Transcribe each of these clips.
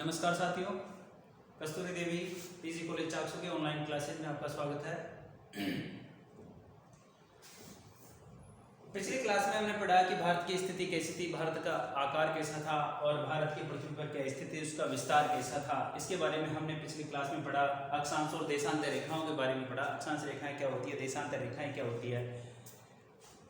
नमस्कार साथियों, कस्तूरी देवी PG college Chaksu के ऑनलाइन क्लासेज में आपका स्वागत है। पिछली क्लास में हमने पढ़ा कि भारत की स्थिति कैसी थी, भारत का आकार कैसा था और भारत की पृथ्वी पर क्या स्थिति, उसका विस्तार कैसा था। इसके बारे में हमने पिछली क्लास में पढ़ा। अक्षांश और देशांतर रेखाओं के बारे में पढ़ा। अक्षांश रेखाएं क्या होती है, देशांतर रेखाएं क्या होती है।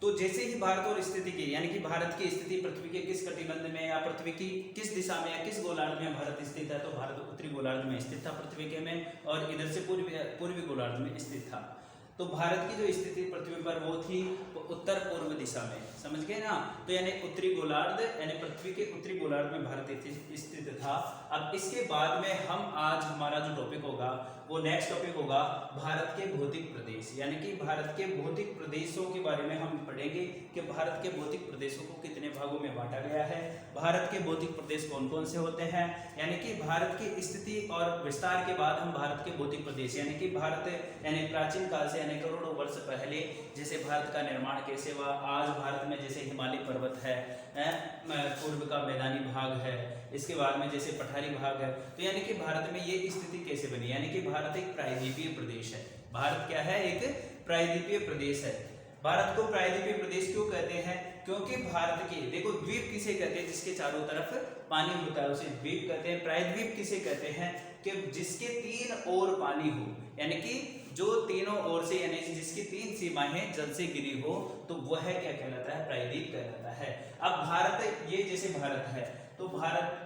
तो जैसे ही भारत और स्थिति की यानी कि भारत की स्थिति पृथ्वी के किस कटिबंध में या पृथ्वी की किस दिशा में या किस गोलार्ध में भारत स्थित है, तो भारत उत्तरी गोलार्ध में स्थित था पृथ्वी के में, और इधर से पूर्वी गोलार्ध में स्थित था। तो भारत की जो स्थिति पृथ्वी पर वो थी उत्तर पूर्व दिशा में, समझ गए ना। तो यानी उत्तरी गोलार्ध यानी पृथ्वी के उत्तरी गोलार्ध में भारत स्थित था। अब इसके बाद में हम आज हमारा जो टॉपिक होगा वो नेक्स्ट टॉपिक होगा भारत के भौतिक प्रदेश, यानी कि भारत के भौतिक प्रदेशों के बारे में हम पढ़ेंगे कि भारत के भौतिक प्रदेशों को कितने भागों में बांटा गया है, भारत के भौतिक प्रदेश कौन कौन से होते हैं। यानी कि भारत की स्थिति और विस्तार के बाद हम भारत के भौतिक प्रदेश यानी कि भारत यानी प्राचीन काल से यानी करोड़ों वर्ष पहले जैसे भारत का निर्माण कैसे हुआ, आज भारत में जैसे हिमालय पर्वत है, पूर्व का मैदानी भाग है, इसके बाद में जैसे पठारी भाग है। तो यानी कि भारत में ये स्थिति कैसे बनी, यानी कि भारत एक प्रायद्वीपीय प्रदेश है। भारत क्या है, एक प्रायद्वीपीय प्रदेश है। भारत को प्रायद्वीपीय प्रदेश क्यों कहते हैं, क्योंकि भारत के देखो द्वीप किसे कहते हैं, जिसके चारों तरफ पानी होता है उसे द्वीप कहते हैं। प्रायद्वीप किसे कहते हैं कि जिसके तीन ओर पानी हो, यानी कि जो तीनों ओर से यानी जिसकी तीन सीमाएं जल से घिरी हो, तो वह क्या कहलाता है, प्रायद्वीप कहलाता है। अब भारत ये जैसे भारत है तो भारत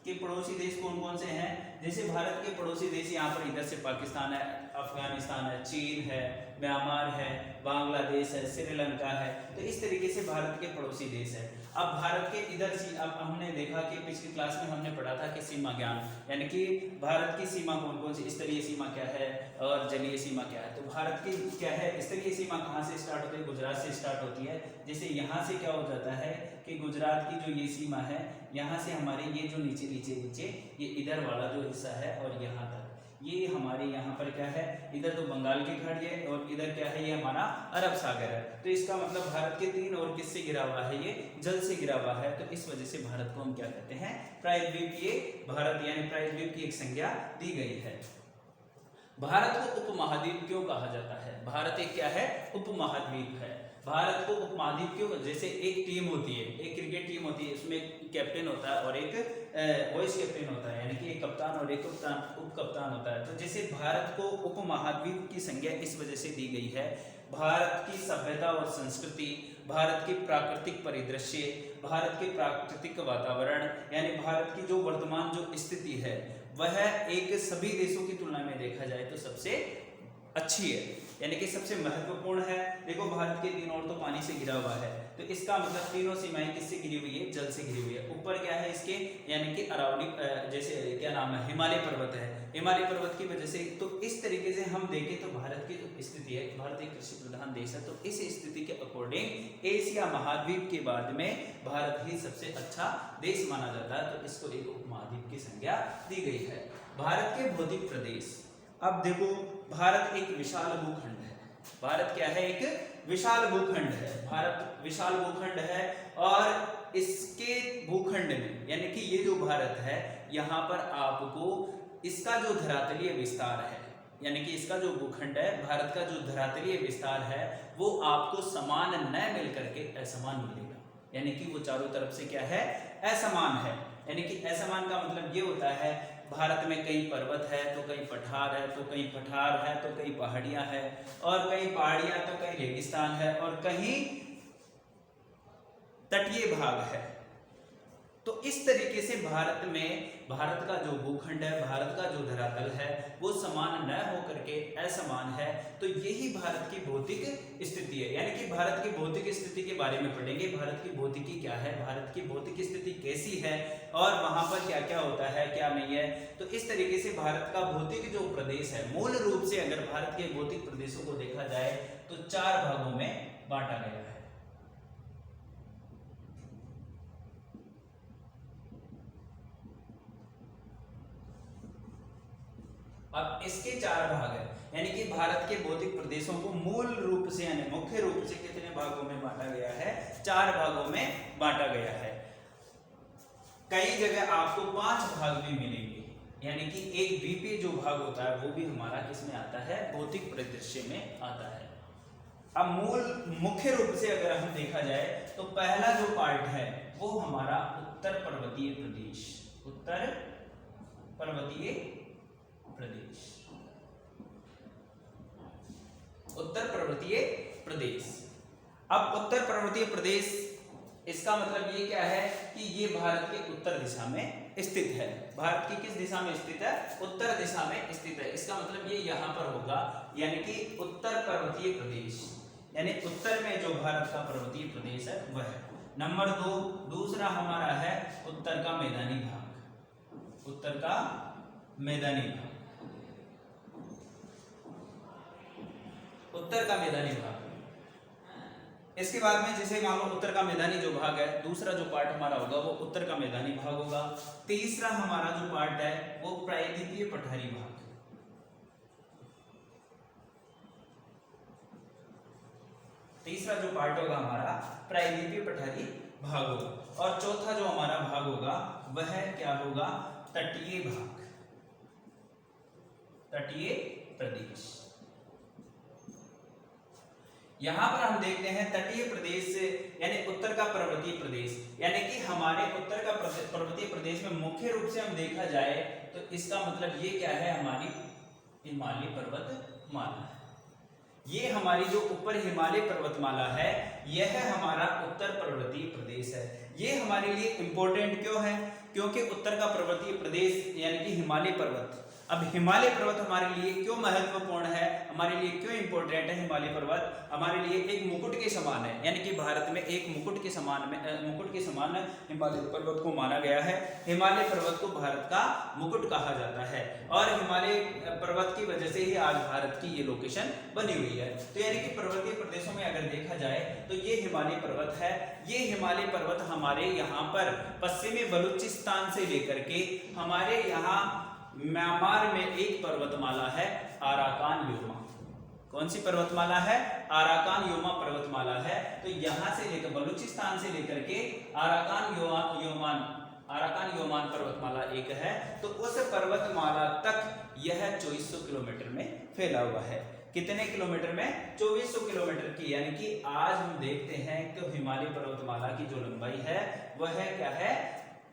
के पड़ोसी देश कौन कौन से हैं, जैसे भारत के पड़ोसी देश यहाँ पर इधर से पाकिस्तान है, अफगानिस्तान है, चीन है, म्यांमार है, बांग्लादेश है, श्रीलंका है। तो इस तरीके से भारत के पड़ोसी देश है। अब भारत के इधर अब हमने देखा कि पिछली क्लास में हमने पढ़ा था कि सीमा ज्ञान, यानी कि भारत की सीमा कौन कौन सी, स्तरीय सीमा क्या है और जलीय सीमा क्या है। तो भारत की क्या है, स्तरीय सीमा कहाँ से स्टार्ट होती है, गुजरात से स्टार्ट होती है। जैसे यहाँ से क्या हो जाता है कि गुजरात की जो ये सीमा है, यहाँ से हमारे ये जो नीचे नीचे नीचे ये इधर वाला जो हिस्सा है और यहाँ तक ये हमारे यहाँ पर क्या है, इधर तो बंगाल की खाड़ी है और इधर क्या है, ये हमारा अरब सागर है। तो इसका मतलब भारत के तीन और किससे घिरा हुआ है, ये जल से घिरा हुआ है। तो इस वजह से भारत को हम क्या कहते हैं, प्रायद्वीपीय भारत यानी प्रायद्वीप की एक संज्ञा दी गई है। भारत को उपमहाद्वीप क्यों कहा जाता है, भारत एक क्या है, उपमहाद्वीप है। भारत को उपमहाद्वीप क्यों, जैसे एक टीम होती है, एक क्रिकेट टीम होती है, उसमें कैप्टन होता है और एक वाइस कैप्टन होता है, यानी कि एक कप्तान और एक उप कप्तान होता है। तो जैसे भारत को उपमहाद्वीप की संज्ञा इस वजह से दी गई है, भारत की सभ्यता और संस्कृति, भारत की प्राकृतिक परिदृश्य, भारत के प्राकृतिक वातावरण, यानी भारत की जो वर्तमान जो स्थिति है वह एक सभी देशों की तुलना में देखा जाए तो सबसे अच्छी है, यानी कि सबसे महत्वपूर्ण है। देखो भारत के तीन ओर तो पानी से घिरा हुआ है, तो इसका मतलब तीनों सीमाएं किससे घिरी हुई है, जल से घिरी हुई है। ऊपर क्या है इसके, यानी कि अरावली जैसे क्या नाम है, हिमालय पर्वत है, हिमालय पर्वत की वजह से। तो इस तरीके से हम देखें तो भारत की जो स्थिति है, भारत एक कृषि प्रधान देश है, तो इस स्थिति के अकॉर्डिंग एशिया महाद्वीप के बाद में भारत ही सबसे अच्छा देश माना जाता है। तो इसको एक उपमहाद्वीप की संज्ञा दी गई है। भारत के भौतिक प्रदेश, अब देखो भारत एक विशाल भूखंड है। भारत क्या है, एक विशाल भूखंड है। भारत विशाल भूखंड है और इसके भूखंड में यानी कि ये जो भारत है, यहाँ पर आपको इसका जो धरातलीय विस्तार है, यानी कि इसका जो भूखंड है, भारत का जो धरातलीय विस्तार है वो आपको समान न मिल करके असमान मिलेगा, यानी कि वो चारों तरफ से क्या है, असमान है। यानी कि असमान का मतलब ये होता है भारत में कहीं पर्वत है तो कहीं पठार है, तो कहीं पठार है तो कहीं पहाड़ियां है, और कहीं पहाड़ियां तो कहीं रेगिस्तान है, और कहीं तटीय भाग है। तो इस तरीके से भारत में भारत का जो भूखंड है, भारत का जो धरातल है वो समान न होकर के असमान है। तो यही भारत की भौतिक स्थिति है, यानी कि भारत की भौतिक स्थिति के बारे में पढ़ेंगे। भारत की भौतिकी क्या है, भारत की भौतिक स्थिति कैसी है और वहां पर क्या क्या होता है क्या नहीं है। तो इस तरीके से भारत का भौतिक जो प्रदेश है, मूल रूप से अगर भारत के भौतिक प्रदेशों को देखा जाए तो 4 भागों में बांटा गया है। अब इसके 4 भाग है, यानी कि भारत के भौतिक प्रदेशों को मूल रूप से यानी मुख्य रूप से कितने भागों में बांटा गया है, 4 भागों में बांटा गया है। कई जगह आपको 5 भाग भी मिलेंगे, यानी कि एक द्वीपीय जो भाग होता है वो भी हमारा किसमें आता है, भौतिक परिदृश्य में आता है। अब मुख्य रूप से अगर हम देखा जाए तो पहला जो पार्ट है वो हमारा उत्तर पर्वतीय प्रदेश, उत्तर पर्वतीय प्रदेश, उत्तर पर्वतीय प्रदेश। अब उत्तर पर्वतीय प्रदेश इसका मतलब ये क्या है कि ये भारत के उत्तर दिशा में स्थित है। भारत की किस दिशा में स्थित है, उत्तर दिशा में स्थित है। इसका मतलब ये यहाँ पर होगा, यानी कि उत्तर पर्वतीय प्रदेश, यानी उत्तर में जो भारत का पर्वतीय प्रदेश है वह। नंबर 2, दूसरा हमारा है उत्तर का मैदानी भाग, उत्तर का मैदानी भाग, उत्तर का मैदानी भाग। इसके बाद में जैसे मान लो उत्तर का मैदानी जो भाग है, दूसरा जो पार्ट हमारा होगा वो उत्तर का मैदानी भाग होगा। तीसरा हमारा जो पार्ट है वो प्रायद्वीपीय पठारी भाग, तीसरा जो पार्ट होगा हमारा प्रायद्वीपीय पठारी भाग होगा। और चौथा जो हमारा भाग होगा वह क्या होगा, तटीय भाग, तटीय प्रदेश। यहां पर हम देखते हैं तटीय प्रदेश से यानी उत्तर का पर्वतीय प्रदेश, यानी कि हमारे उत्तर का पर्वतीय प्रदेश में मुख्य रूप से हम देखा जाए तो इसका मतलब ये क्या है, हमारी हिमालय पर्वतमाला है। ये हमारी जो ऊपर हिमालय पर्वतमाला है यह हमारा उत्तर पर्वतीय प्रदेश है। ये हमारे लिए इंपॉर्टेंट क्यों है, क्योंकि उत्तर का पर्वतीय प्रदेश यानी कि हिमालय पर्वत, अब हिमालय पर्वत हमारे लिए क्यों महत्वपूर्ण है, हमारे लिए क्यों इंपॉर्टेंट है। हिमालय पर्वत हमारे लिए एक मुकुट के समान है, यानी कि भारत में एक मुकुट के समान हिमालय पर्वत को माना गया है। हिमालय पर्वत को भारत का मुकुट कहा जाता है और हिमालय पर्वत की वजह से ही आज भारत की ये लोकेशन बनी हुई है। तो यानी कि पर्वतीय प्रदेशों में अगर देखा जाए तो ये हिमालय पर्वत है। ये हिमालय पर्वत हमारे यहाँ पर पश्चिमी बलूचिस्तान से लेकर के हमारे यहाँ म्यांमार में एक पर्वतमाला है आराकान योमा। कौन सी पर्वतमाला है, आराकान योमा पर्वतमाला है। तो यहां से लेकर बलूचिस्तान से लेकर के आराकान योमान पर्वतमाला एक है, तो उस पर्वतमाला तक यह 2400 किलोमीटर में फैला हुआ है। कितने किलोमीटर में, 2400 किलोमीटर की। यानी कि आज हम देखते हैं तो हिमालय पर्वतमाला की जो लंबाई है वह क्या है,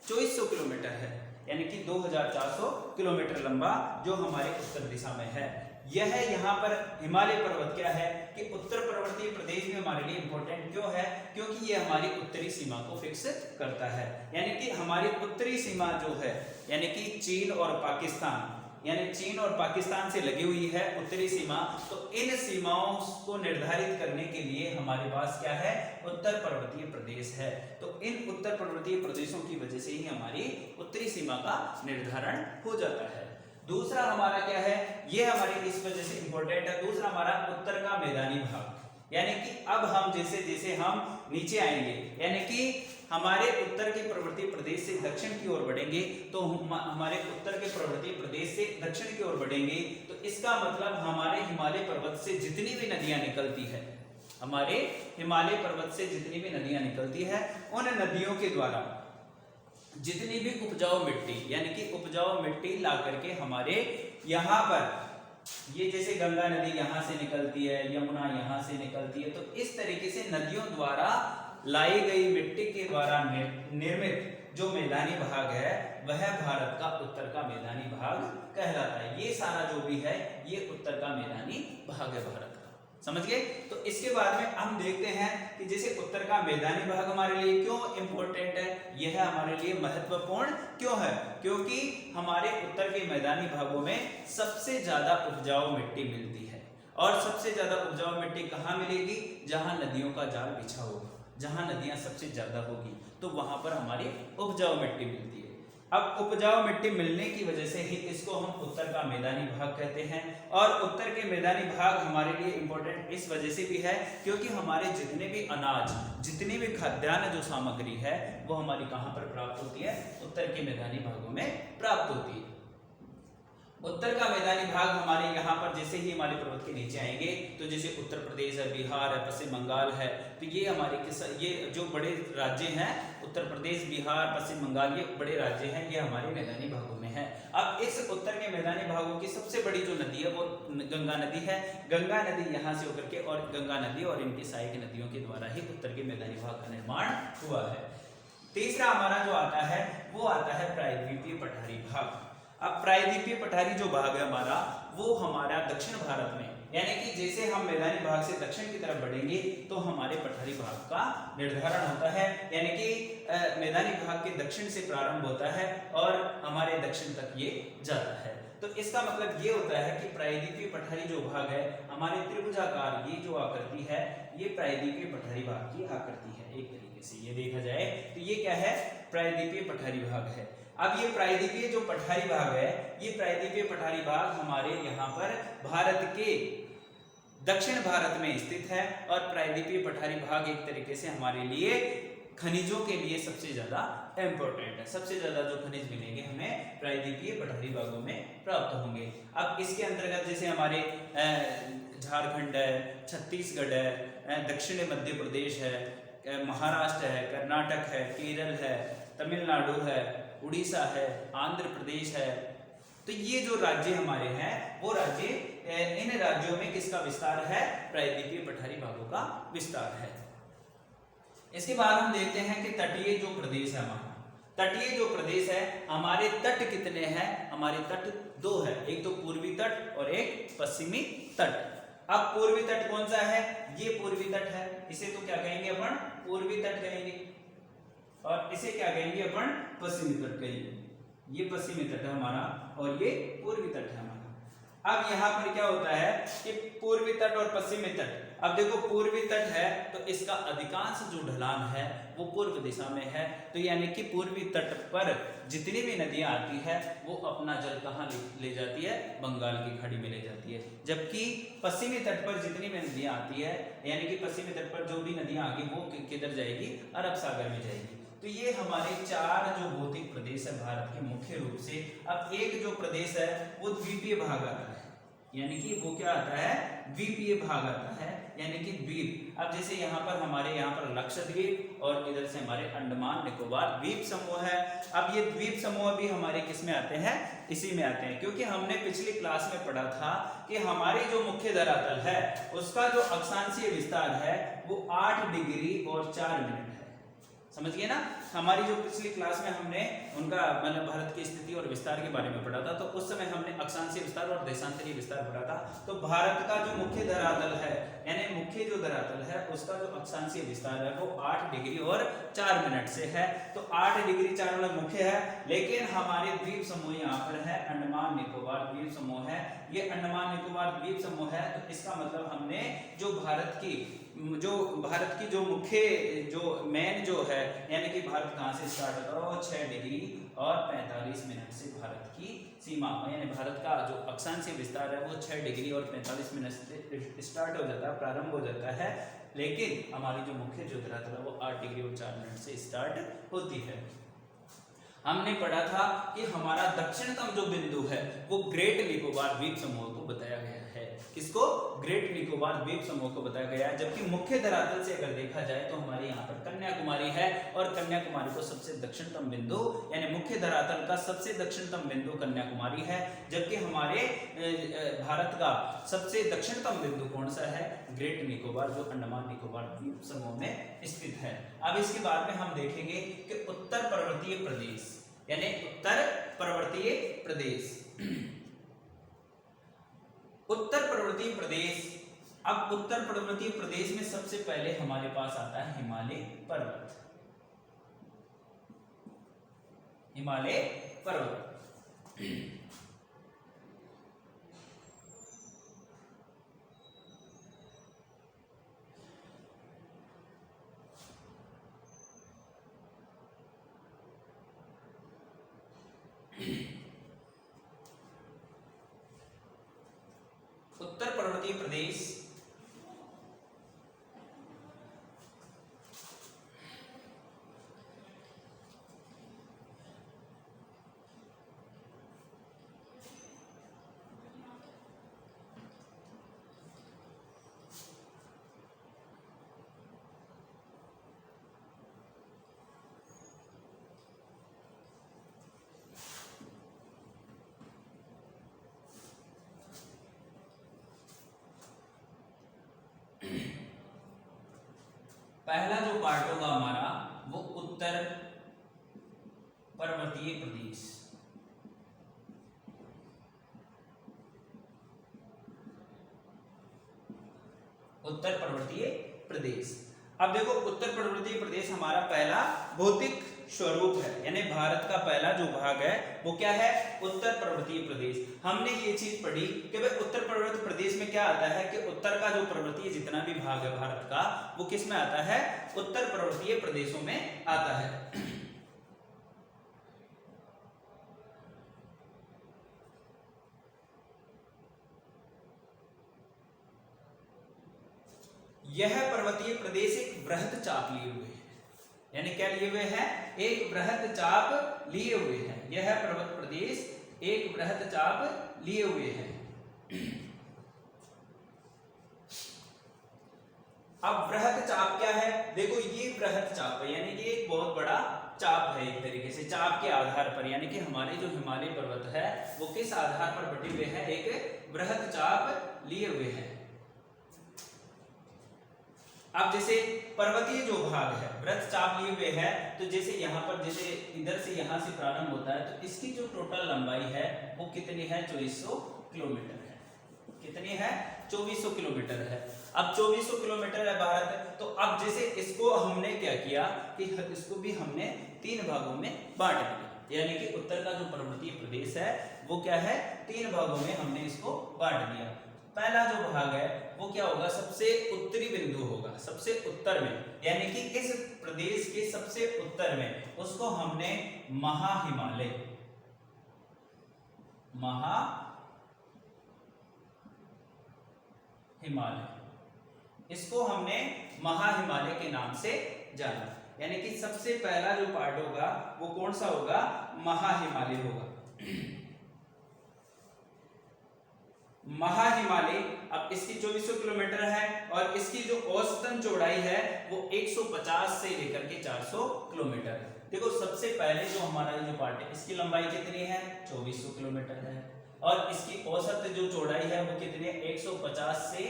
2400 किलोमीटर है, यानी कि 2400 किलोमीटर लंबा जो हमारे उत्तर दिशा में है। यह यहाँ पर हिमालय पर्वत क्या है कि उत्तर पर्वतीय प्रदेश में हमारे लिए इंपॉर्टेंट क्यों है, क्योंकि ये हमारी उत्तरी सीमा को फिक्स करता है। यानी कि हमारी उत्तरी सीमा जो है यानी कि चीन और पाकिस्तान, यानी चीन और पाकिस्तान से लगी हुई है उत्तरी सीमा। तो इन सीमाओं को निर्धारित करने के लिए हमारे पास क्या है, उत्तर पर्वतीय प्रदेश है। तो इन उत्तर पर्वतीय प्रदेशों की वजह से ही हमारी उत्तरी सीमा का निर्धारण हो जाता है। दूसरा हमारा क्या है, ये हमारी इस वजह से इंपॉर्टेंट है। दूसरा हमारा उत्तर का मैदानी भाग, यानी कि अब हम जैसे जैसे हम नीचे आएंगे, यानी कि हमारे उत्तर के पर्वतीय प्रदेश से दक्षिण की ओर बढ़ेंगे, तो हमारे उत्तर के पर्वतीय प्रदेश से दक्षिण की ओर बढ़ेंगे, तो इसका मतलब हमारे हिमालय पर्वत से जितनी भी नदियां निकलती है, हमारे हिमालय पर्वत से जितनी भी नदियां निकलती है, उन नदियों के द्वारा जितनी भी उपजाऊ मिट्टी, यानी कि उपजाऊ मिट्टी ला करके हमारे यहाँ पर ये जैसे गंगा नदी यहाँ से निकलती है, यमुना यहाँ से निकलती है, तो इस तरीके से नदियों द्वारा लाई गई मिट्टी के द्वारा निर्मित जो मैदानी भाग है वह भारत का उत्तर का मैदानी भाग कहलाता है। ये सारा जो भी है ये उत्तर का मैदानी भाग है भारत का, समझ गए। तो इसके बाद में हम देखते हैं कि जैसे उत्तर का मैदानी भाग हमारे लिए क्यों इंपॉर्टेंट है, यह हमारे लिए महत्वपूर्ण क्यों है, क्योंकि हमारे उत्तर के मैदानी भागों में सबसे ज्यादा उपजाऊ मिट्टी मिलती है। और सबसे ज्यादा उपजाऊ मिट्टी कहाँ मिलेगी, जहां नदियों का जाल बिछा होगा, जहां नदियां सबसे ज्यादा होगी, तो वहां पर हमारी उपजाऊ मिट्टी मिलती है। अब उपजाऊ मिट्टी मिलने की वजह से ही इसको हम उत्तर का मैदानी भाग कहते हैं। और उत्तर के मैदानी भाग हमारे लिए इंपॉर्टेंट इस वजह से भी है क्योंकि हमारे जितने भी अनाज, जितनी भी खाद्यान्न जो सामग्री है वो हमारी कहाँ पर प्राप्त होती है, उत्तर के मैदानी भागों में प्राप्त होती है। उत्तर का मैदानी भाग हमारे यहाँ पर जैसे ही हिमालय पर्वत के नीचे आएंगे तो जैसे उत्तर प्रदेश है, बिहार है, पश्चिम बंगाल है, तो ये हमारे ये जो बड़े राज्य हैं, उत्तर प्रदेश, बिहार, पश्चिम बंगाल, ये बड़े राज्य हैं, ये हमारे मैदानी भागों में है। अब इस उत्तर के मैदानी भागों की सबसे बड़ी जो नदी है वो गंगा नदी है। गंगा नदी यहाँ से होकर के और गंगा नदी और इनकी सहायक नदियों के द्वारा ही उत्तर के मैदानी भाग का निर्माण हुआ है। तीसरा हमारा जो आता है वो आता है प्रायद्वीपीय पठारी भाग। अब प्रायद्वीपीय पठारी जो भाग है हमारा, वो हमारा दक्षिण भारत में, यानी कि जैसे हम मैदानी भाग से दक्षिण की तरफ बढ़ेंगे तो हमारे पठारी भाग का निर्धारण होता है, यानी कि मैदानी भाग के दक्षिण से प्रारंभ होता है और हमारे दक्षिण तक ये जाता है। तो इसका मतलब ये होता है कि प्रायद्वीपीय पठारी जो भाग है हमारे त्रिभुजाकार, ये जो आकृति है ये प्रायद्वीपीय पठारी भाग की आकृति है। एक तरीके से ये देखा जाए तो ये क्या है, प्रायद्वीपीय पठारी भाग है। अब ये प्रायद्वीपीय जो पठारी भाग है, ये प्रायद्वीपीय पठारी भाग हमारे यहाँ पर भारत के दक्षिण भारत में स्थित है और प्रायद्वीपीय पठारी भाग एक तरीके से हमारे लिए खनिजों के लिए सबसे ज्यादा इंपॉर्टेंट है। सबसे ज्यादा जो खनिज मिलेंगे हमें प्रायद्वीपीय पठारी भागों में प्राप्त होंगे। अब इसके अंतर्गत जैसे हमारे झारखंड है, छत्तीसगढ़ है, दक्षिण मध्य प्रदेश है, महाराष्ट्र है, कर्नाटक है, केरल है, तमिलनाडु है, उड़ीसा है, आंध्र प्रदेश है, तो ये जो राज्य हमारे हैं वो राज्य, इन राज्यों में किसका विस्तार है, प्रायद्वीपीय पठारी भागों का विस्तार है। इसके बाद हम देखते हैं कि तटीय जो प्रदेश है हमारा, तटीय जो प्रदेश है हमारे तट कितने हैं, हमारे तट दो है, एक तो पूर्वी तट और एक पश्चिमी तट। अब पूर्वी तट कौन सा है, ये पूर्वी तट है, इसे तो क्या कहेंगे अपन, पूर्वी तट कहेंगे, और इसे क्या कहेंगे अपन, पश्चिमी तट कहेंगे। ये पश्चिमी तट है हमारा और ये पूर्वी तट है हमारा। अब यहाँ पर क्या होता है कि पूर्वी तट और पश्चिमी तट, अब देखो पूर्वी तट है तो इसका अधिकांश जो ढलान है वो पूर्व दिशा में है, तो यानी कि पूर्वी तट पर जितनी भी नदियां आती है वो अपना जल कहाँ ले जाती है, बंगाल की खाड़ी में ले जाती है। जबकि पश्चिमी तट पर जितनी भी नदियां आती है, यानी कि पश्चिमी तट पर जो भी नदियां आएगी वो किधर जाएगी, अरब सागर में जाएगी। तो ये हमारे चार जो भौतिक प्रदेश है भारत के मुख्य रूप से। अब एक जो प्रदेश है वो द्वीपीय भाग आता है, यानी कि वो क्या आता है, द्वीपीय भाग आता है, यानी कि द्वीप। अब जैसे यहाँ पर हमारे यहाँ पर लक्षद्वीप और इधर से हमारे अंडमान निकोबार द्वीप समूह है। अब ये द्वीप समूह भी हमारे किस में आते हैं, इसी में आते हैं, क्योंकि हमने पिछली क्लास में पढ़ा था कि हमारी जो मुख्य धरातल है उसका जो अक्षांशीय विस्तार है वो 8 डिग्री और 4 मिनट है। समझ गए ना, हमारी जो पिछली क्लास में हमने उनका मतलब भारत की स्थिति और विस्तार के बारे में पढ़ा था, तो उस समय हमने अक्षांशीय विस्तार और देशांतरीय विस्तार पढ़ा था। तो भारत का जो मुख्य धरातल है, यानी मुख्य जो धरातल है उसका जो अक्षांशीय विस्तार है वो 8 डिग्री और 4 मिनट से है। तो 8 डिग्री 4 मिनट मुख्य है, लेकिन हमारे द्वीप समूह यहाँ पर है अंडमान निकोबार द्वीप समूह है। ये अंडमान निकोबार द्वीप समूह है, तो इसका मतलब हमने जो भारत की जो मुख्य जो मेन जो है, यानी कि भारत कहाँ से स्टार्ट होता है, 6 डिग्री और 45 मिनट से भारत की सीमा, यानी भारत का जो अक्षांशीय विस्तार है वो 6 डिग्री और 45 मिनट से स्टार्ट हो जाता है, प्रारंभ हो जाता है। लेकिन हमारी जो मुख्य जो धरातल है वो 8 डिग्री और 4 मिनट से स्टार्ट होती है। हमने पढ़ा था कि हमारा दक्षिणतम जो बिंदु है वो ग्रेट निकोबार द्वीप समूह को बताया गया है। किसको, ग्रेट निकोबार द्वीप समूह को बताया गया है। जबकि मुख्य धरातल से अगर देखा जाए तो हमारे यहाँ पर कन्याकुमारी है, और कन्याकुमारी को सबसे दक्षिणतम बिंदु, यानी मुख्य धरातल का सबसे दक्षिणतम बिंदु कन्याकुमारी है। जबकि हमारे भारत का सबसे दक्षिणतम बिंदु कौन सा है, ग्रेट निकोबार, जो अंडमान निकोबार द्वीप समूह में स्थित है। अब इसके बाद में हम देखेंगे कि उत्तर पर्वतीय प्रदेश, यानी उत्तर पर्वतीय प्रदेश, उत्तर पर्वतीय प्रदेश। अब उत्तर पर्वतीय प्रदेश में सबसे पहले हमारे पास आता है हिमालय पर्वत, हिमालय पर्वत। उत्तर पर्वतीय प्रदेश पहला जो पार्ट होगा हमारा वो उत्तर पर्वतीय प्रदेश। उत्तर पर्वतीय प्रदेश। अब देखो उत्तर पर्वतीय प्रदेश हमारा पहला भौतिक स्वरूप है, यानी भारत का पहला जो भाग है वो क्या है, उत्तर पर्वतीय प्रदेश। हमने ये चीज पढ़ी कि भाई उत्तर पर्वतीय प्रदेश में क्या आता है कि उत्तर का जो पर्वतीय जितना भी भाग है भारत का वो किस में आता है, उत्तर पर्वतीय प्रदेशों में आता है। यह पर्वतीय प्रदेश एक वृहद चाप लिए हुए है, यानी क्या लिए हुए हैं, एक वृहद चाप लिए हुए हैं। यह पर्वत प्रदेश एक वृहद चाप लिए हुए हैं। अब वृहद चाप क्या है, देखो ये वृहद चाप है, यानी कि एक बहुत बड़ा चाप है एक तरीके से, चाप के आधार पर, यानी कि हमारे जो हिमालय पर्वत है वो किस आधार पर बटे हुए हैं, एक वृहद चाप लिए हुए हैं। अब जैसे पर्वतीय जो भाग है वृत्त चाप लिए हुए है, तो जैसे यहाँ पर जैसे इधर से यहाँ से प्रारंभ होता है तो इसकी जो टोटल लंबाई है वो कितनी है, 2400 किलोमीटर है। कितनी है, 2400 किलोमीटर है। अब 2400 किलोमीटर है भारत, तो अब जैसे इसको हमने क्या किया कि इसको भी हमने 3 भागों में बांट दिया, यानी कि उत्तर का जो पर्वतीय प्रदेश है वो क्या है, 3 भागों में हमने इसको बांट दिया। पहला जो भाग है वो क्या होगा, सबसे उत्तरी बिंदु होगा, सबसे उत्तर में, यानी कि इस प्रदेश के सबसे उत्तर में, उसको हमने महाहिमालय, इसको हमने महाहिमालय के नाम से जाना, यानी कि सबसे पहला जो पार्ट होगा वो कौन सा होगा, महाहिमालय होगा। महाहिमालय, अब इसकी 2400 किलोमीटर है और इसकी जो औसतन चौड़ाई है वो 150 से लेकर के 400 किलोमीटर है। देखो सबसे पहले जो हमारा जो पार्ट है इसकी लंबाई कितनी है, 2400 किलोमीटर है, और इसकी औसत जो चौड़ाई है वो कितनी है, 150 से,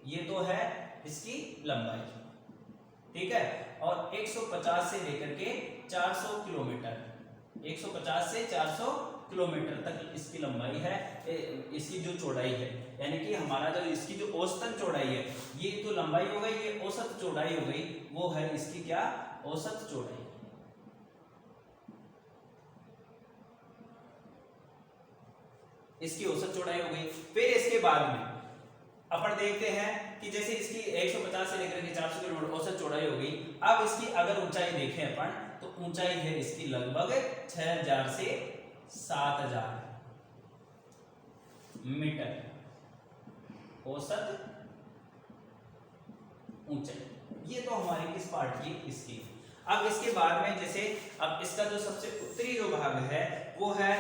ये तो है इसकी लंबाई, ठीक है, और 150 से लेकर के 400 किलोमीटर, 150 से 400 किलोमीटर तक इसकी लंबाई है, इसकी जो चौड़ाई है, यानी कि हमारा जो इसकी जो औसतन चौड़ाई है, ये तो लंबाई हो गई, ये औसत चौड़ाई हो गई, वो है इसकी क्या, औसत चौड़ाई। इसकी औसत चौड़ाई हो गई। फिर इसके बाद में अपन देखते हैं कि जैसे इसकी 150 से लेकर के 400 किलोमीटर औसत चौड़ाई हो गई। अब इसकी अगर ऊंचाई देखें अपन तो ऊंचाई है इसकी लगभग 6000 से 7000 मीटर औसत ऊंचाई। ये तो हमारी किस पार्ट की, इसकी। अब इसके बाद में जैसे अब इसका जो सबसे उत्तरी जो भाग है वो है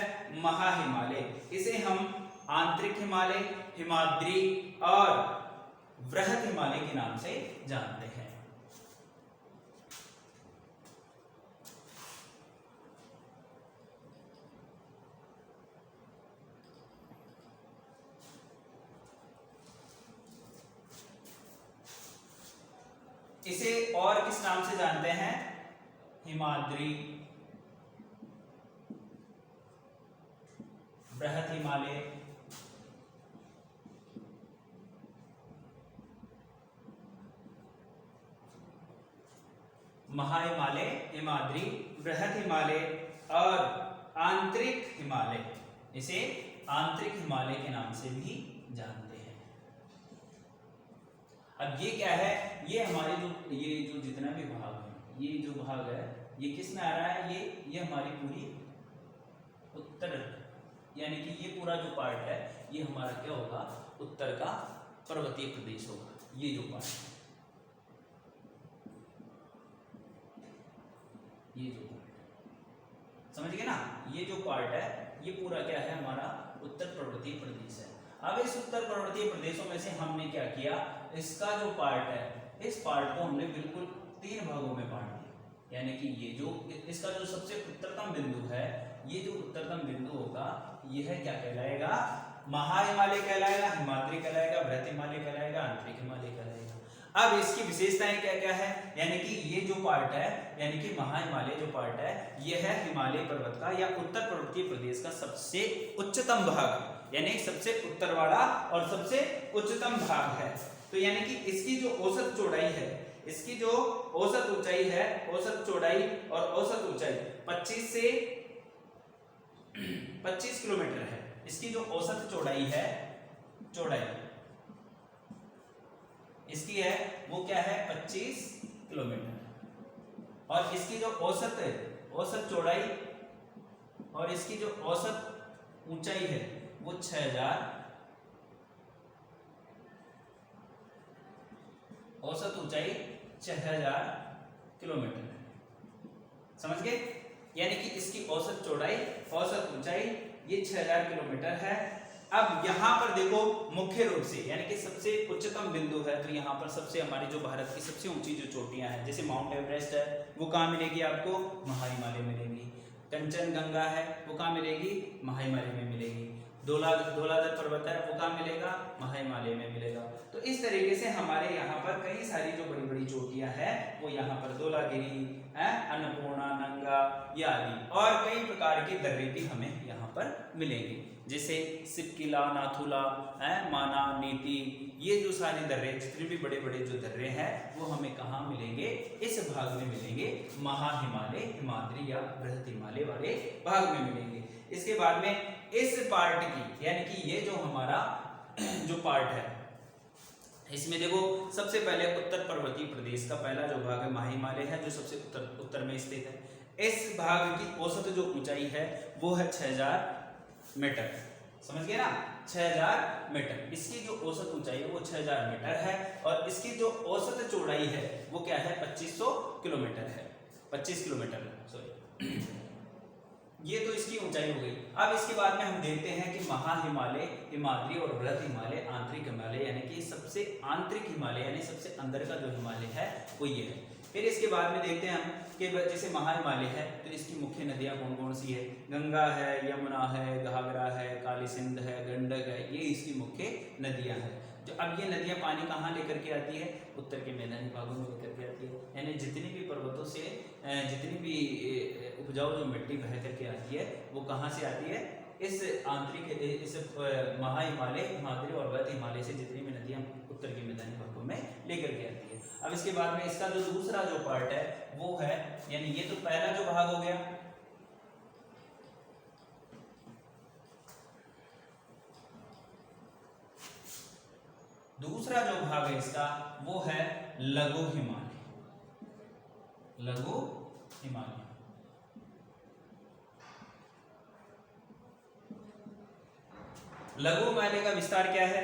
महाहिमालय, इसे हम आंतरिक हिमालय, हिमाद्री और वृहद हिमालय के नाम से जानते हैं। इसे और किस नाम से जानते हैं, हिमाद्री, बृहद हिमालय, महाहिमालय, हिमाद्री, बृहद हिमालय और आंतरिक हिमालय, इसे आंतरिक हिमालय के नाम से भी जानते हैं। अब ये क्या है, ये हमारे ये जो जितना भी भाग है, ये जो भाग है ये किस में आ रहा है, ये हमारी पूरी उत्तर, यानी कि ये पूरा जो पार्ट है ये हमारा क्या होगा, उत्तर का पर्वतीय प्रदेश होगा। ये जो पार्ट है, ये जो पार्ट समझ गए ना, ये जो पार्ट है ये पूरा क्या है, हमारा उत्तर पर्वतीय प्रदेश है। अब इस उत्तर पर्वतीय प्रदेशों में से हमने क्या किया, इसका जो पार्ट है इस पार्ट को हमने बिल्कुल 3 भागों में बांट दिया, यानी कि ये जो इसका जो सबसे उत्तरतम बिंदु है, ये जो उत्तरतम बिंदु होगा यह क्या कहलाएगा, महाहिमालय कहलाएगा, हिमाद्री कहलाएगा, बृहद हिमालय कहलाएगा, आंतरिक हिमालय कहलाएगा। अब इसकी विशेषताएं क्या क्या है, यानी कि ये जो पार्ट है, यानी कि महाहिमालय जो पार्ट है, ये है हिमालय पर्वत का या उत्तर पर्वतीय प्रदेश का सबसे उच्चतम भाग, यानी सबसे उत्तर वाला और सबसे उच्चतम भाग है। तो यानी कि इसकी जो औसत चौड़ाई है, इसकी जो औसत ऊंचाई है, औसत चौड़ाई और औसत ऊंचाई 25 किलोमीटर है। इसकी जो औसत चौड़ाई है, चौड़ाई इसकी है वो क्या है 25 किलोमीटर, और इसकी जो औसत चौड़ाई और इसकी जो औसत ऊंचाई है वो 6000, औसत ऊंचाई 6000 किलोमीटर है। समझ गए? यानी कि इसकी औसत चौड़ाई, औसत ऊंचाई ये 6000 किलोमीटर है। अब यहाँ पर देखो मुख्य रूप से, यानी कि सबसे उच्चतम बिंदु है, तो यहाँ पर सबसे हमारी जो भारत की सबसे ऊंची जो चोटियां हैं, जैसे माउंट एवरेस्ट है, वो कहाँ मिलेगी आपको? महाहिमालय मिलेगी। कंचनजंगा है, वो कहाँ मिलेगी? महाहिमालय में मिलेगी। धौलाधर पर्वत है, वो कहाँ मिलेगा? महाहिमालय में मिलेगा। तो इस तरीके से हमारे यहाँ पर कई सारी जो बड़ी बड़ी चोटियां हैं वो यहाँ पर धौलागिरी है, अन्नपूर्णा, नंगा या आदि, और कई प्रकार के दर्रे भी हमें यहाँ पर मिलेंगे, जैसे सिपकिला, नाथुला है, माना, नीति, ये जो सारे दर्रे, जितने भी बड़े बड़े जो दर्रे हैं वो हमें कहाँ मिलेंगे? इस भाग में मिलेंगे, महाहिमालय, हिमाद्री या बृहत हिमालय वाले भाग में मिलेंगे। इसके बाद में इस पार्ट की, यानी कि ये जो हमारा जो पार्ट है, इसमें देखो सबसे पहले उत्तर पर्वतीय प्रदेश का पहला जो भाग है महाहिमालय है, जो सबसे उत्तर में स्थित है। इस भाग की औसत जो ऊंचाई है वो है 6000 मीटर। समझ गए ना? 6000 मीटर इसकी जो औसत ऊंचाई है वो 6000 मीटर है, और इसकी जो औसत चौड़ाई है वो क्या है? 2500 किलोमीटर है, 25 किलोमीटर, सॉरी। ये तो इसकी ऊंचाई हो गई। अब इसके बाद में हम देखते हैं कि महाहिमालय, हिमाद्री और बृहत हिमालय, आंतरिक हिमालय, यानी कि सबसे आंतरिक हिमालय, यानी सबसे अंदर का जो हिमालय है वो ये है। फिर इसके बाद में देखते हैं हम कि जैसे महाहिमालय है तो इसकी मुख्य नदियां कौन कौन सी है? गंगा है, यमुना है, घाघरा है, काली सिंध है, गंडक है, ये इसकी मुख्य नदियां हैं। जो अब ये नदियां पानी कहाँ लेकर के आती है? उत्तर के मैदानी भागों में लेकर के आती है, यानी जितनी भी पर्वतों से जितनी भी उपजाऊ जो मिट्टी बह करके आती है वो कहाँ से आती है? इस आंतरिक, इस महाहिमालय, हिमाद्री और बृहत हिमालय से जितनी भी नदियां उत्तर के मैदानी भागों में लेकर के आती है। अब इसके बाद में इसका जो दूसरा जो पार्ट है वो है, यानी ये तो पहला जो भाग हो गया, दूसरा जो भाग है इसका वो है लघु हिमालय। लघु हिमालय लघु हिमालय का विस्तार क्या है?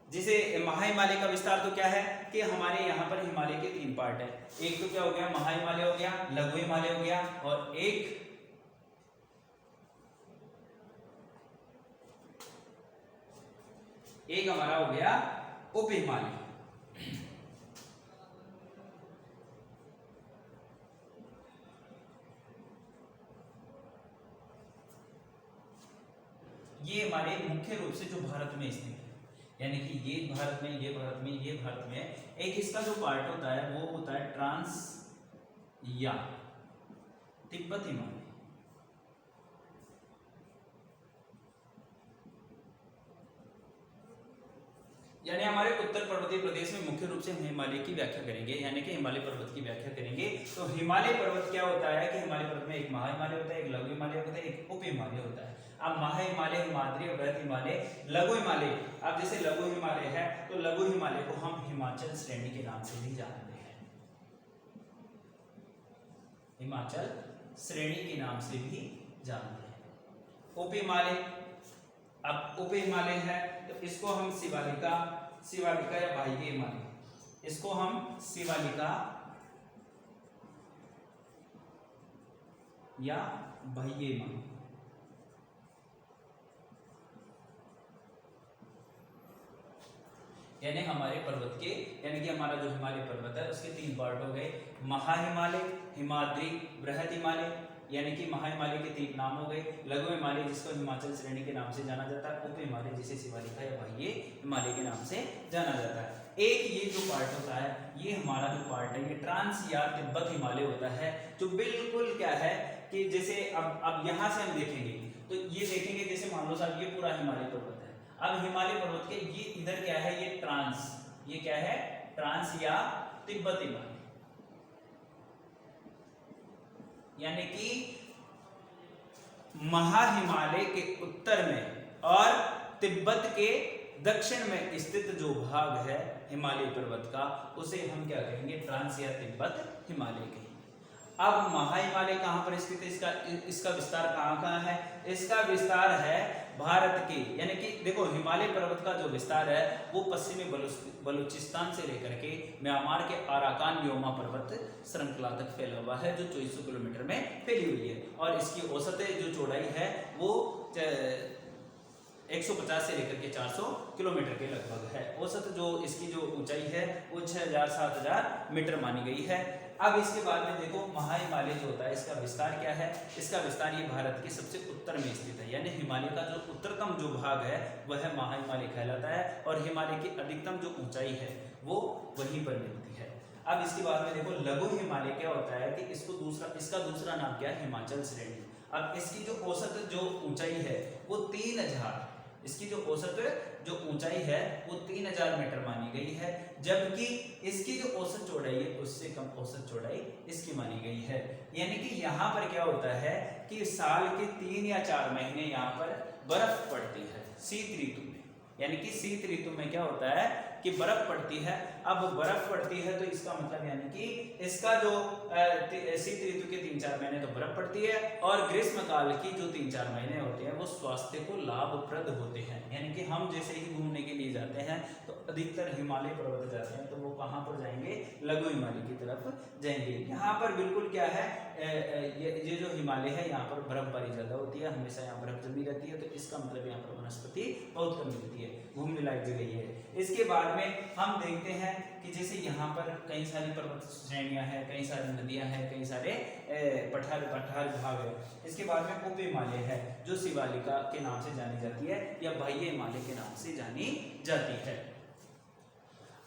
जैसे महाहिमालय का विस्तार तो क्या है कि हमारे यहाँ पर हिमालय के 3 पार्ट है। एक तो क्या हो गया? महाहिमालय हो गया, लघु हिमालय हो गया, और एक हमारा हो गया उप हिमालय। ये हमारे मुख्य रूप से जो भारत में स्थित है, यानी कि ये भारत में, ये भारत में, ये भारत में। एक इसका जो पार्ट होता है वो होता है ट्रांस या तिब्बत हिमालय। यानी हमारे उत्तर पर्वतीय प्रदेश में मुख्य रूप से हम हिमालय की व्याख्या करेंगे, यानी कि हिमालय पर्वत की व्याख्या करेंगे। तो हिमालय पर्वत क्या होता है कि हिमालय पर्वत में एक महाहिमालय होता है, एक लघु हिमालय होता है, एक उप हिमालय होता है। अब महाहिमालय, हिमाद्री और बृहत हिमालय, लघु हिमालय, अब जैसे लघु हिमालय है तो लघु हिमालय को हम हिमाचल श्रेणी के नाम से भी जानते हैं, हिमाचल श्रेणी के नाम से भी जानते हैं। उप हिमालय, अब उप हिमालय है तो इसको हम शिवालिका या बाह्य हिमालय, इसको हम शिवालिका या बाह्य हिमालय, यानी हमारे पर्वत के, यानी कि हमारा जो हिमालय पर्वत है उसके 3 पार्ट हो गए, महाहिमालय, हिमाद्री, बृहत हिमालय, यानी कि महाहिमालय के 3 नाम हो गए। लघु हिमालय जिसको हिमाचल श्रेणी के नाम से जाना जाता है, उप हिमालय जिसे शिवालिका या बाह्य हिमालय के नाम से जाना जाता है। एक ये जो पार्ट होता है, ये हमारा जो पार्ट है ये ट्रांस या तिब्बत हिमालय होता है, जो बिल्कुल क्या है कि जैसे अब यहाँ से हम देखेंगे तो ये देखेंगे जैसे मान लो साहब ये पूरा हिमालय पर्वत है। अब हिमालय पर्वत के ये इधर क्या है, ये ट्रांस, ये क्या है ट्रांस या तिब्बत हिमालय, यानी कि महाहिमालय के उत्तर में और तिब्बत के दक्षिण में स्थित जो भाग है हिमालय पर्वत का, उसे हम क्या कहेंगे, ट्रांस या तिब्बत हिमालय कहेंगे। अब महाहिमालय कहां पर स्थित है, इसका विस्तार कहां है, इसका विस्तार है भारत के, यानी कि देखो हिमालय पर्वत का जो विस्तार है वो पश्चिमी बलूचिस्तान से लेकर के म्यांमार के अराकान न्योमा पर्वत श्रृंखला तक फैला हुआ है, जो 2400 किलोमीटर में फैली हुई है। और इसकी औसत जो चौड़ाई है वो 150 से लेकर के 400 किलोमीटर के लगभग है। औसत जो इसकी जो ऊंचाई है वो 6000-7000 मीटर मानी गई है। अब इसके बाद में देखो महाहिमालय जो होता है इसका विस्तार क्या है, इसका विस्तार ये भारत के सबसे उत्तर में स्थित है, यानी हिमालय का जो उत्तरतम जो भाग है वह महाहिमालय कहलाता है, और हिमालय की अधिकतम जो ऊंचाई है वो वहीं पर मिलती है। अब इसके बाद में देखो लघु हिमालय क्या होता है कि इसका दूसरा नाम क्या है, हिमाचल श्रेणी। अब इसकी जो औसत जो ऊंचाई है वो 3000, इसकी जो औसत जो ऊंचाई है वो 3000 मीटर मानी गई है, जबकि इसकी जो औसत चौड़ाई है उससे कम औसत चौड़ाई इसकी मानी गई है। यानी कि यहाँ पर क्या होता है कि साल के 3 या 4 महीने यहाँ पर बर्फ पड़ती है शीत ऋतु में, यानी कि शीत ऋतु में क्या होता है कि बर्फ पड़ती है। अब बर्फ पड़ती है तो इसका मतलब यानी कि इसका जो शीत ऋतु के 3-4 महीने तो बर्फ पड़ती है, और ग्रीष्म काल की जो 3-4 महीने होते हैं वो स्वास्थ्य को लाभप्रद होते हैं। यानी कि हम जैसे ही घूमने के लिए जाते हैं तो अधिकतर हिमालय पर्वत जाते हैं तो वो कहाँ पर जाएंगे, लघु हिमालय की तरफ जाएंगे। यहाँ पर बिल्कुल क्या है, ये जो हिमालय है यहाँ पर बर्फबारी ज्यादा होती है, हमेशा यहाँ बर्फ जमी रहती है, तो इसका मतलब यहाँ पर वनस्पति बहुत कम मिलती है, घूमने लायक जगह है। इसके बाद में हम देखते हैं कि जैसे यहाँ पर कई सारी पर्वत श्रेणियां हैं, कई सारी नदियां हैं, कई सारे पठार भाग है। इसके बाद में उप हिमालय है जो शिवालिका के नाम से जानी जाती है या बाह्य हिमालय के नाम से जानी जाती है।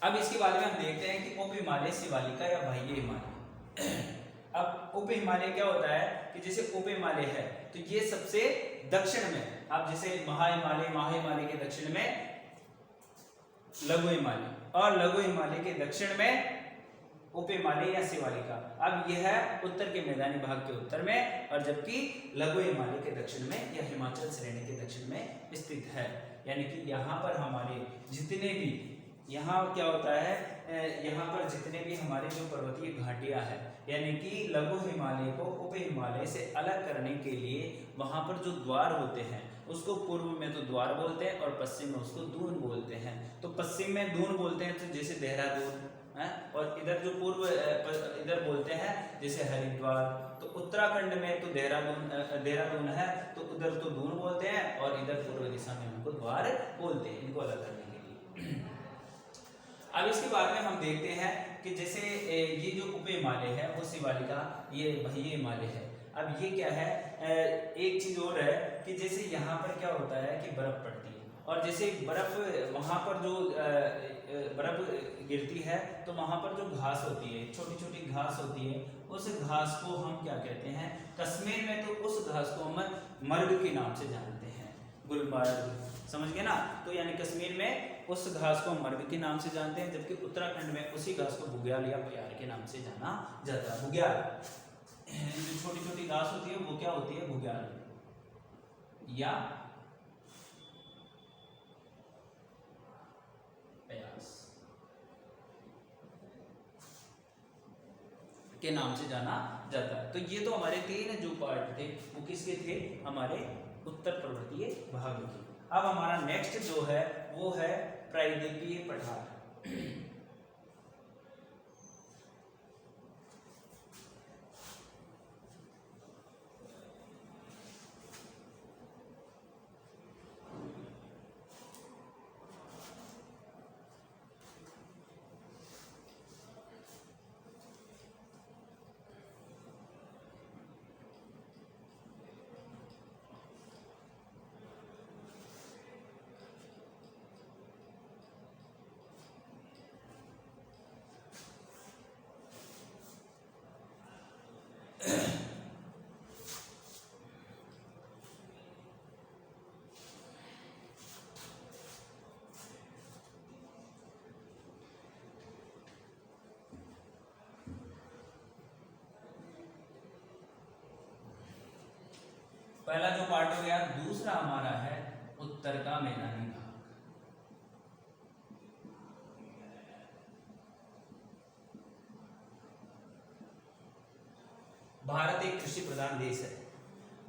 अब इसके बाद में हम देखते हैं कि उप हिमालय, शिवालिका या बाह्य हिमालय। अब उप हिमालय क्या होता है कि जैसे उप हिमालय है तो ये सबसे दक्षिण में, अब जैसे महाहिमालय के दक्षिण में लघु हिमालय, और लघु हिमालय के दक्षिण में उप हिमालय या शिवालिका। अब यह है उत्तर के मैदानी भाग के उत्तर में, और जबकि लघु हिमालय के दक्षिण में या हिमाचल श्रेणी के दक्षिण में स्थित है। यानी कि यहाँ पर हमारे जितने भी, यहाँ क्या होता है, यहाँ पर जितने भी हमारे जो पर्वतीय घाटियां हैं, यानी कि लघु हिमालय को उप हिमालय से अलग करने के लिए वहाँ पर जो द्वार होते हैं उसको पूर्व में तो द्वार बोलते हैं और पश्चिम में उसको दून बोलते हैं। तो पश्चिम में दून बोलते हैं तो जैसे देहरादून है, और इधर जो पूर्व इधर बोलते हैं जैसे हरिद्वार। तो उत्तराखंड में तो देहरादून है तो उधर तो दून बोलते हैं, और इधर पूर्व दिशा में उनको द्वार बोलते हैं, इनको अलग करने के लिए। अब इसके बाद में हम देखते हैं कि जैसे ये जो उप हिमालय है वो शिवालिका, ये बाह्य हिमालय है। अब ये क्या है, एक चीज और है कि जैसे यहाँ पर क्या होता है कि बर्फ पड़ती है, और जैसे बर्फ वहाँ पर जो बर्फ गिरती है तो वहाँ पर जो घास होती है, छोटी छोटी घास होती है, उस घास को हम क्या कहते हैं, कश्मीर में तो उस घास को हम मर्ग के नाम से जानते हैं, गुलबर्ग, समझ गए ना। तो यानी कश्मीर में उस घास को मर्ग के नाम से जानते हैं, जबकि उत्तराखंड में उसी घास को बुग्याल या प्यार के नाम से जाना जाता है। बुग्याल जो छोटी छोटी घास होती है वो क्या होती है, बुग्याल या प्यास के नाम से जाना जाता है। तो ये तो हमारे 3 जो पार्ट थे वो किसके थे, हमारे उत्तर पर्वतीय भाग के। अब हमारा नेक्स्ट जो है वो है प्रायद्वीपीय पठार। पहला जो पार्ट हो गया। दूसरा हमारा है उत्तर का मैदानी भाग। भारत एक कृषि प्रधान देश है।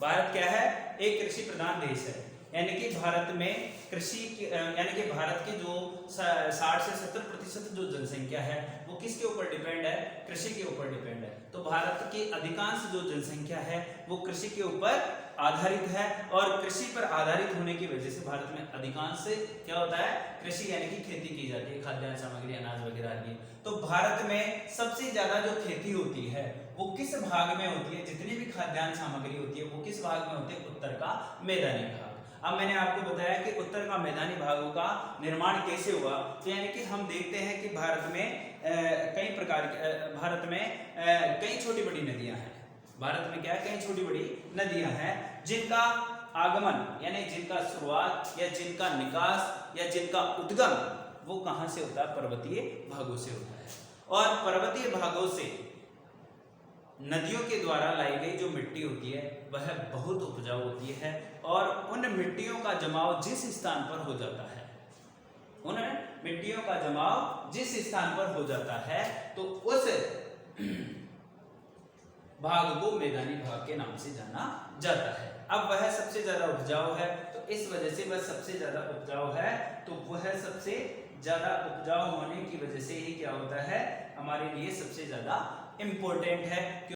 भारत क्या है? एक कृषि प्रधान देश है। यानी कि भारत में यानी कि भारत के जो 60 से 70% जो जनसंख्या है वो किसके ऊपर डिपेंड है? कृषि के ऊपर डिपेंड है। तो भारत की अधिकांश जो जनसंख्या है वो कृषि के ऊपर आधारित है, और कृषि पर आधारित होने की वजह से भारत में अधिकांश से क्या होता है? कृषि यानी कि खेती की जाती है, खाद्यान्न सामग्री, अनाज वगैरह की। तो भारत में सबसे ज्यादा जो खेती होती है वो किस भाग में होती है? जितनी भी खाद्यान्न सामग्री होती है वो किस भाग में होती है? उत्तर का मैदानी भाग। अब मैंने आपको बताया कि उत्तर का मैदानी भागों का निर्माण कैसे हुआ। तो यानी कि हम देखते हैं कि भारत में कई प्रकार के कई छोटी बड़ी नदियां हैं। भारत में क्या है? कई छोटी बड़ी नदियां हैं जिनका आगमन यानी जिनका शुरुआत या जिनका निकास या जिनका उद्गम वो कहां से होता है? पर्वतीय भागों से होता है। और पर्वतीय भागों से नदियों के द्वारा लाई गई जो मिट्टी होती है वह बहुत उपजाऊ होती है, और उन मिट्टियों का जमाव जिस स्थान पर हो जाता है हो जाता है तो उस भाग को मैदानी भाग के नाम से जाना जाता है। अब वह सबसे ज्यादा उपजाऊ है, तो इस वजह से वह सबसे ज्यादा उपजाऊ है, तो वह सबसे ज्यादा उपजाऊ होने की वजह से ही क्या होता है? हमारे लिए सबसे ज्यादा इंपॉर्टेंट है।